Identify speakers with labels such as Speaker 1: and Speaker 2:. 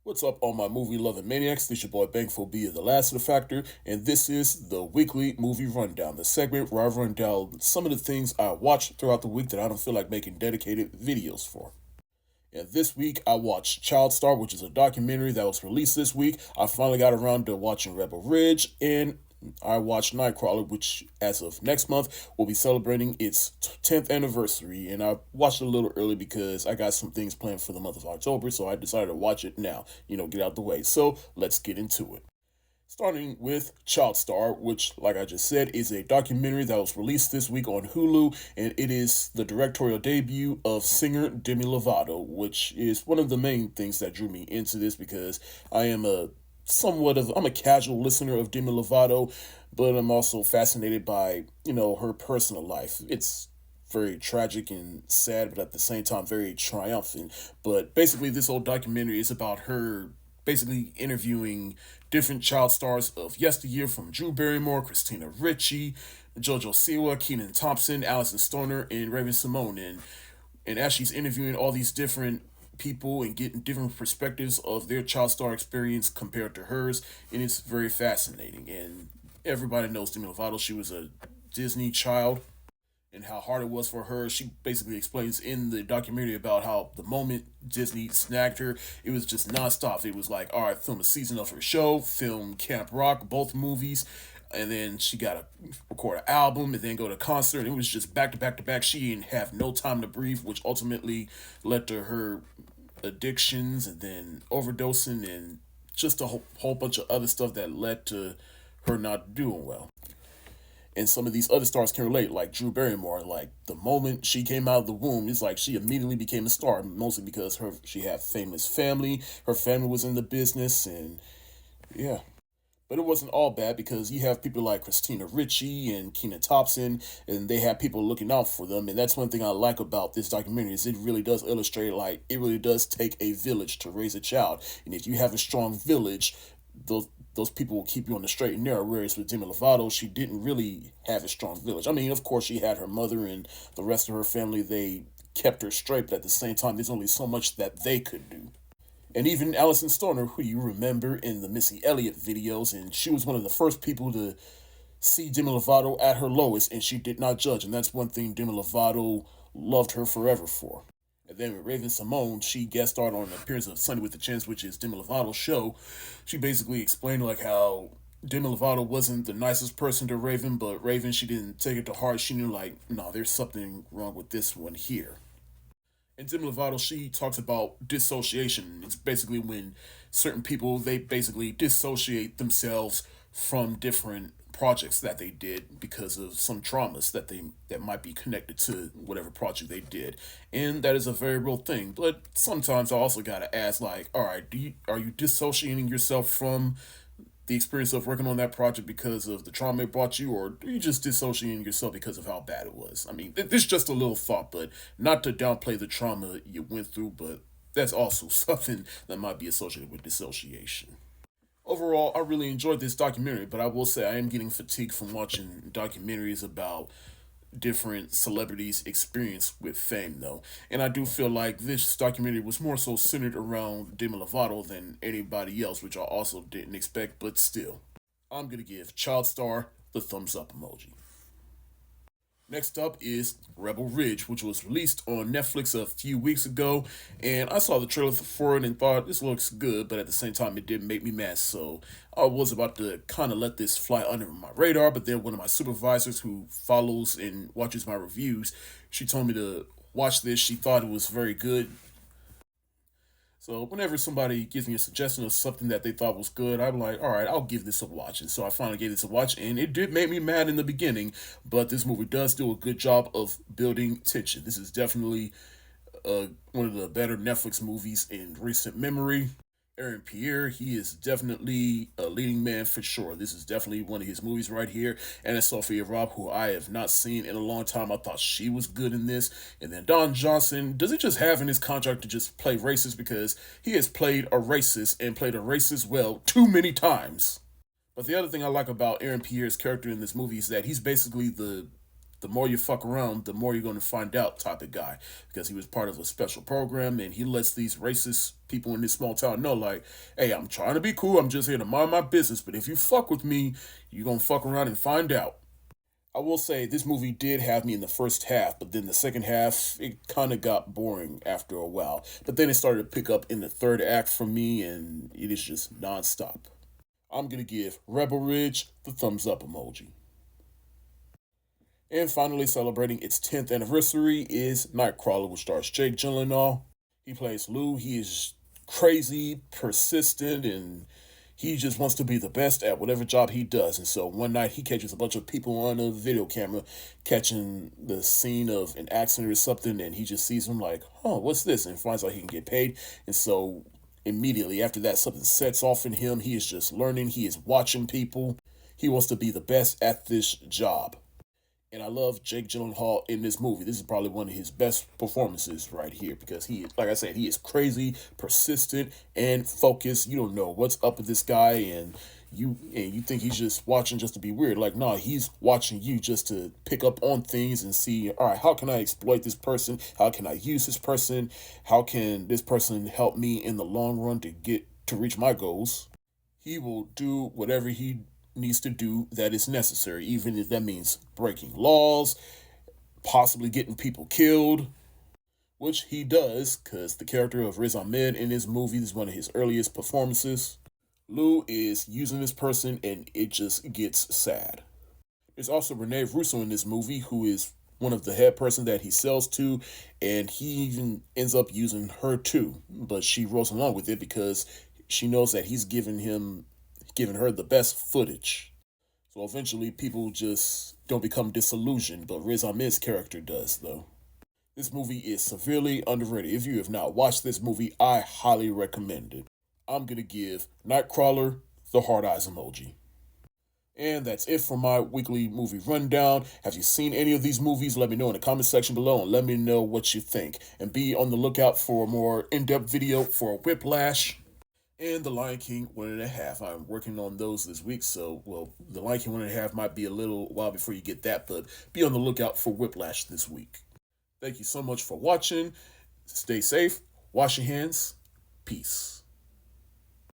Speaker 1: What's up, all my movie loving maniacs? This your boy Bankful B of the Lassiter Factor, and this is the weekly movie rundown, the segment where I run down some of the things I watched throughout the week that I don't feel like making dedicated videos for. And this week I watched Child Star, which is a documentary that was released this week. I finally got around to watching Rebel Ridge, and I watched Nightcrawler, which as of next month will be celebrating its 10th anniversary. And I watched it a little early because I got some things planned for the month of October, so I decided to watch it now, get out the way. So let's get into it. Starting with Child Star, which, like I just said, is a documentary that was released this week on Hulu, and it is the directorial debut of singer Demi Lovato, which is one of the main things that drew me into this because I am I'm a casual listener of Demi Lovato, but I'm also fascinated by, her personal life. It's very tragic and sad, but at the same time very triumphant. But basically, this whole documentary is about her basically interviewing different child stars of yesteryear, from Drew Barrymore, Christina Ricci, JoJo Siwa, Kenan Thompson, Allison Stoner, and Raven Simone. And as she's interviewing all these different people and getting different perspectives of their child star experience compared to hers, and it's very fascinating. And everybody knows Demi Lovato. She was a Disney child and how hard it was for her. She basically explains in the documentary about how the moment Disney snagged her, it was just nonstop. It was like, all right, film a season of her show, film Camp Rock, both movies, and then she got to record an album and then go to concert. It was just back to back to back. She didn't have no time to breathe, which ultimately led to her addictions and then overdosing and just a whole bunch of other stuff that led to her not doing well. And some of these other stars can relate, like Drew Barrymore. Like the moment she came out of the womb, it's like she immediately became a star, mostly because she had famous family. Her family was in the business, and yeah. But it wasn't all bad because you have people like Christina Ricci and Kenan Thompson, and they have people looking out for them. And that's one thing I like about this documentary is it really does illustrate, like, it really does take a village to raise a child. And if you have a strong village, those people will keep you on the straight and narrow. Whereas with Demi Lovato, she didn't really have a strong village. I mean, of course, she had her mother and the rest of her family. They kept her straight, but at the same time, there's only so much that they could do. And even Allison Stoner, who you remember in the Missy Elliott videos, and she was one of the first people to see Demi Lovato at her lowest, and she did not judge. And that's one thing Demi Lovato loved her forever for. And then with Raven Simone, she guest starred on an appearance of Sunday with the Chance, which is Demi Lovato's show. She basically explained like how Demi Lovato wasn't the nicest person to Raven, but Raven, she didn't take it to heart. She knew like, no, there's something wrong with this one here. And Demi Lovato, she talks about dissociation. It's basically when certain people, they basically dissociate themselves from different projects that they did because of some traumas that might be connected to whatever project they did. And that is a very real thing. But sometimes I also gotta ask, like, all right, are you dissociating yourself from the experience of working on that project because of the trauma it brought you, or are you just dissociating yourself because of how bad it was? I mean, this is just a little thought, but not to downplay the trauma you went through, but that's also something that might be associated with dissociation. Overall, I really enjoyed this documentary, but I will say I am getting fatigued from watching documentaries about different celebrities' experience with fame, though. And I do feel like this documentary was more so centered around Demi Lovato than anybody else, which I also didn't expect, but still. I'm gonna give Child Star the thumbs up emoji. Next up is Rebel Ridge, which was released on Netflix a few weeks ago, and I saw the trailer for it and thought this looks good, but at the same time it did make me mad. So I was about to kind of let this fly under my radar, but then one of my supervisors who follows and watches my reviews, she told me to watch this. She thought it was very good, so whenever somebody gives me a suggestion of something that they thought was good, I'm like, all right, I'll give this a watch. And so I finally gave this a watch, and it did make me mad in the beginning, but this movie does do a good job of building tension. This is definitely one of the better Netflix movies in recent memory. Aaron Pierre, he is definitely a leading man for sure. This is definitely one of his movies right here. And it's Sophia Robb, who I have not seen in a long time. I thought she was good in this. And then Don Johnson, does he just have in his contract to just play racist? Because he has played a racist and played a racist well too many times. But the other thing I like about Aaron Pierre's character in this movie is that he's basically the the more you fuck around, the more you're going to find out type of guy. Because he was part of a special program and he lets these racist people in this small town know, like, hey, I'm trying to be cool. I'm just here to mind my business. But if you fuck with me, you're going to fuck around and find out. I will say this movie did have me in the first half, but then the second half, it kind of got boring after a while. But then it started to pick up in the third act for me, and it is just nonstop. I'm going to give Rebel Ridge the thumbs up emoji. And finally, celebrating its 10th anniversary is Nightcrawler, which stars Jake Gyllenhaal. He plays Lou. He is crazy, persistent, and he just wants to be the best at whatever job he does. And so one night he catches a bunch of people on a video camera catching the scene of an accident or something, and he just sees them like, oh, what's this? And finds out he can get paid. And so immediately after that, something sets off in him. He is just learning. He is watching people. He wants to be the best at this job. And I love Jake Gyllenhaal in this movie. This is probably one of his best performances right here because he, like I said, he is crazy, persistent, and focused. You don't know what's up with this guy, and you think he's just watching just to be weird. Like, no, he's watching you just to pick up on things and see, all right, how can I exploit this person? How can I use this person? How can this person help me in the long run to reach my goals? He will do whatever he needs to do that is necessary, even if that means breaking laws, possibly getting people killed, which he does, because the character of Riz Ahmed in this movie is one of his earliest performances. Lou is using this person, and it just gets sad. There's also Renee Russo in this movie, who is one of the head person that he sells to, and he even ends up using her too, but she rolls along with it because she knows that he's giving her the best footage. So eventually people just don't become disillusioned, but Riz Ahmed's character does, though. This movie is severely underrated. If you have not watched this movie, I highly recommend it. I'm going to give Nightcrawler the hard eyes emoji. And that's it for my weekly movie rundown. Have you seen any of these movies? Let me know in the comment section below and let me know what you think. And be on the lookout for a more in-depth video for Whiplash and The Lion King 1.5. I'm working on those this week, so, well, The Lion King 1.5 might be a little while before you get that, but be on the lookout for Whiplash this week. Thank you so much for watching. Stay safe, wash your hands, peace.